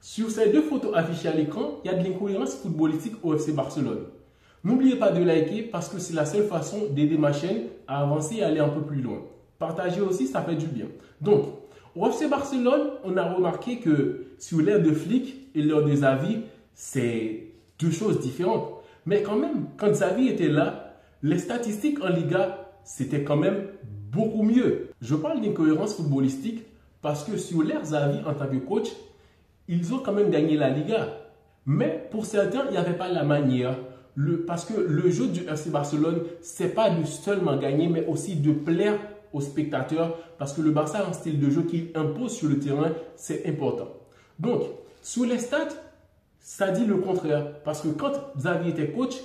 Sur ces deux photos affichées à l'écran, il y a de l'incohérence footballistique au FC Barcelone. N'oubliez pas de liker parce que c'est la seule façon d'aider ma chaîne à avancer et aller un peu plus loin. Partagez aussi, ça fait du bien. Donc, au FC Barcelone, on a remarqué que sur l'ère de Flick et l'ère de Xavi, c'est deux choses différentes. Mais quand même, quand Xavi était là, les statistiques en Liga, c'était quand même beaucoup mieux. Je parle d'incohérence footballistique parce que sur l'ère Xavi en tant que coach, ils ont quand même gagné la Liga. Mais pour certains, il n'y avait pas la manière. Parce que le jeu du FC Barcelone, ce n'est pas de seulement gagner, mais aussi de plaire aux spectateurs. Parce que le Barça a un style de jeu qu'il impose sur le terrain, c'est important. Donc, sur les stats, ça dit le contraire. Parce que quand Xavi était coach,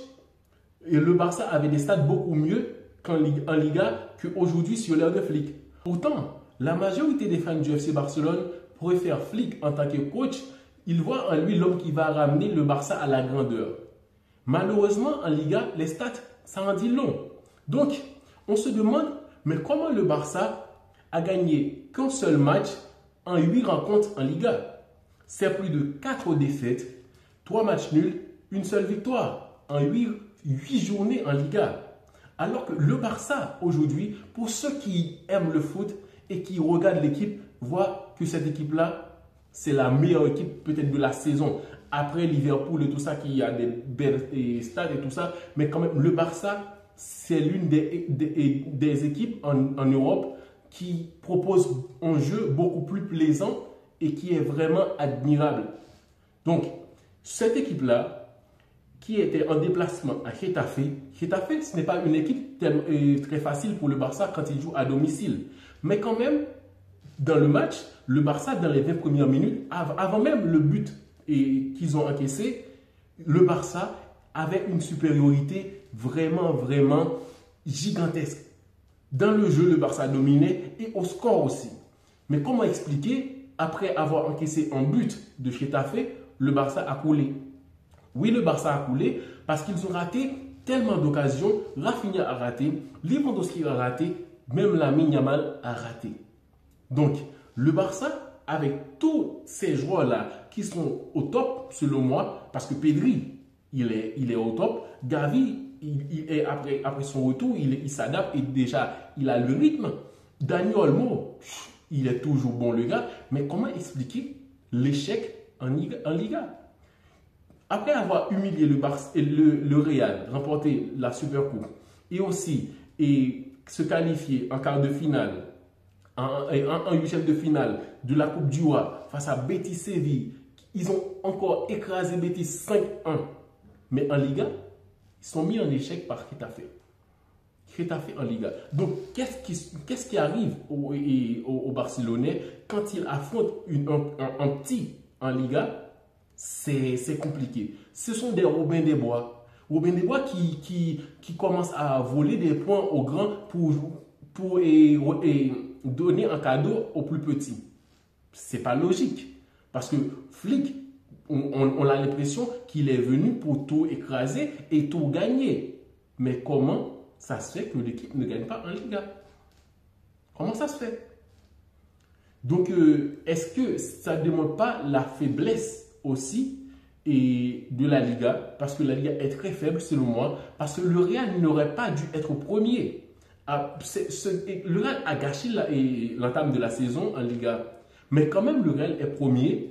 le Barça avait des stats beaucoup mieux en Liga qu'aujourd'hui sur l'ère de Flick. Pourtant, la majorité des fans du FC Barcelone préfèrent Flick en tant que coach. Ils voient en lui l'homme qui va ramener le Barça à la grandeur. Malheureusement, en Liga, les stats, ça en dit long. Donc, on se demande, mais comment le Barça a gagné qu'un seul match en 8 rencontres en Liga? C'est plus de 4 défaites, 3 matchs nuls, une seule victoire en 8 journées en Liga. Alors que le Barça, aujourd'hui, pour ceux qui aiment le foot et qui regardent l'équipe, voient que cette équipe-là, c'est la meilleure équipe peut-être de la saison. Après Liverpool et tout ça, qui a des belles stades et tout ça. Mais quand même, le Barça, c'est l'une des équipes en Europe qui propose un jeu beaucoup plus plaisant et qui est vraiment admirable. Donc, cette équipe-là, qui était en déplacement à Getafe, ce n'est pas une équipe très facile pour le Barça quand il joue à domicile. Mais quand même, dans le match, le Barça, dans les 20 premières minutes, avant même le but qu'ils ont encaissé, le Barça avait une supériorité vraiment gigantesque. Dans le jeu, le Barça dominait et au score aussi. Mais comment expliquer, après avoir encaissé un but de Getafe, le Barça a coulé? Oui, le Barça a coulé parce qu'ils ont raté tellement d'occasions. Rafinha a raté, Lewandowski a raté, même Lamine Yamal a raté. Donc, le Barça, avec tous ces joueurs-là qui sont au top, selon moi, parce que Pedri, il est au top. Gavi, après son retour, il s'adapte et déjà, il a le rythme. Dani Olmo, il est toujours bon, le gars. Mais comment expliquer l'échec en Liga? Après avoir humilié le Real, remporté la Supercoupe et aussi se qualifier en quart de finale, en huitième de finale de la Coupe du Roi face à Betis Séville, ils ont encore écrasé Betis 5-1. Mais en Liga, ils sont mis en échec par Getafe. Getafe en Liga. Donc, qu'est-ce qui arrive aux Barcelonais quand ils affrontent un petit en Liga? C'est compliqué. Ce sont des Robin des Bois. Robin des Bois qui commencent à voler des points aux grands pour donner un cadeau aux plus petits. C'est pas logique. Parce que Flick, on a l'impression qu'il est venu pour tout écraser et tout gagner. Mais comment ça se fait que l'équipe ne gagne pas en Liga? Comment ça se fait? Donc, est-ce que ça ne demande pas la faiblesse aussi de la Liga? Parce que la Liga est très faible selon moi. Parce que le Real n'aurait pas dû être premier. Le Real a gâché l'entame de la saison en Liga. Mais quand même, le Real est premier.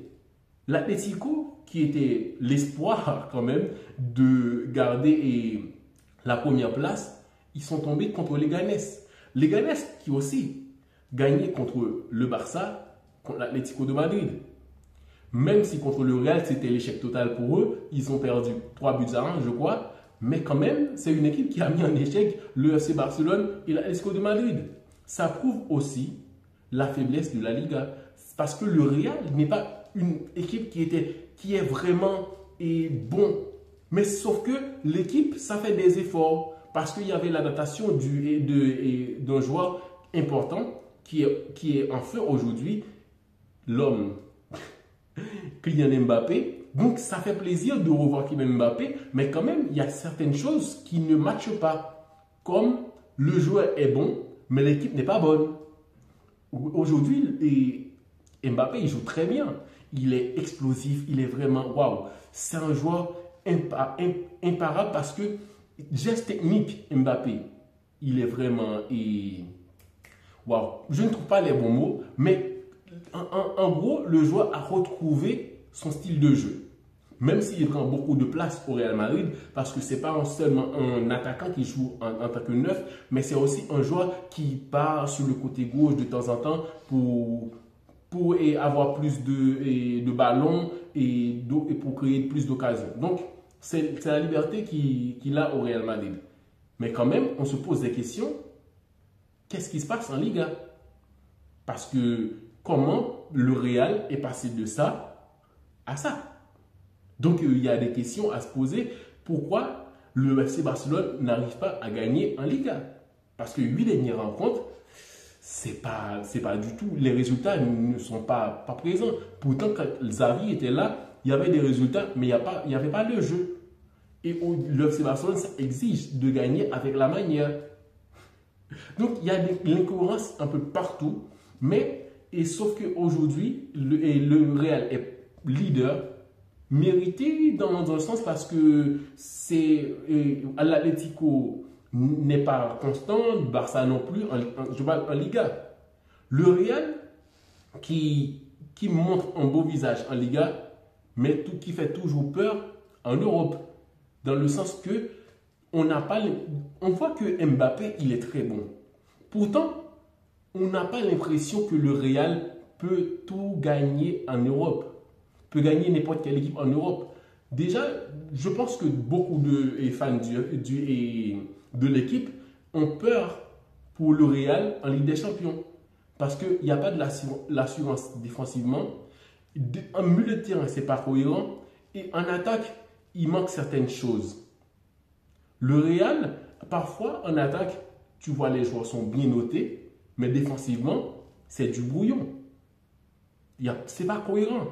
L'Atlético, qui était l'espoir quand même de garder la première place, ils sont tombés contre les Leganés. Les Leganés qui aussi gagné contre le Barça, contre l'Atlético de Madrid. Même si contre le Real, c'était l'échec total pour eux, ils ont perdu 3 buts à 1, je crois. Mais quand même, c'est une équipe qui a mis en échec le FC Barcelone et l'Atlético de Madrid. Ça prouve aussi la faiblesse de la Liga. Parce que le Real n'est pas une équipe qui est vraiment bon. Mais sauf que l'équipe, ça fait des efforts. Parce qu'il y avait l'adaptation d'un joueur important qui est en feu aujourd'hui, l'homme Kylian Mbappé. Donc, ça fait plaisir de revoir Kylian Mbappé, mais quand même, il y a certaines choses qui ne matchent pas. Comme le joueur est bon, mais l'équipe n'est pas bonne. Aujourd'hui, Mbappé, il joue très bien. il est explosif, il est vraiment waouh. C'est un joueur imparable parce que geste technique, Mbappé, il est vraiment waouh. Je ne trouve pas les bons mots, mais en gros, le joueur a retrouvé son style de jeu. Même s'il prend beaucoup de place au Real Madrid, parce que ce n'est pas seulement un attaquant qui joue en tant que neuf, mais c'est aussi un joueur qui part sur le côté gauche de temps en temps pour avoir plus de ballons et pour créer plus d'occasions. Donc, c'est la liberté qu'il a au Real Madrid. Mais quand même, on se pose des questions. Qu'est-ce qui se passe en Liga? Parce que comment le Real est passé de ça à ça? Donc, il y a des questions à se poser. Pourquoi le FC Barcelone n'arrive pas à gagner en Liga? Parce que 8 dernières rencontres, c'est pas du tout. Les résultats ne sont pas présents. Pourtant, quand Xavi était là, il y avait des résultats, mais il n'y avait pas le jeu. Et le FC Barcelone, ça exige de gagner avec la manière. Donc, il y a de l'incohérence un peu partout. Sauf qu'aujourd'hui, le Real est leader. Mérité dans un sens parce que l'Atlético n'est pas constant, Barça non plus, je parle en Liga. Le Real qui montre un beau visage en Liga, mais qui fait toujours peur en Europe. Dans le sens que on voit que Mbappé, il est très bon. Pourtant, on n'a pas l'impression que le Real peut tout gagner en Europe. Peut gagner n'importe quelle équipe en Europe. Déjà, je pense que beaucoup de fans de l'équipe ont peur pour le Real en Ligue des Champions. Parce qu'il n'y a pas de l'assurance défensivement. En milieu de terrain, ce n'est pas cohérent. Et en attaque, il manque certaines choses. Le Real, parfois, en attaque, tu vois les joueurs sont bien notés. Mais défensivement, c'est du brouillon. Ce n'est pas cohérent.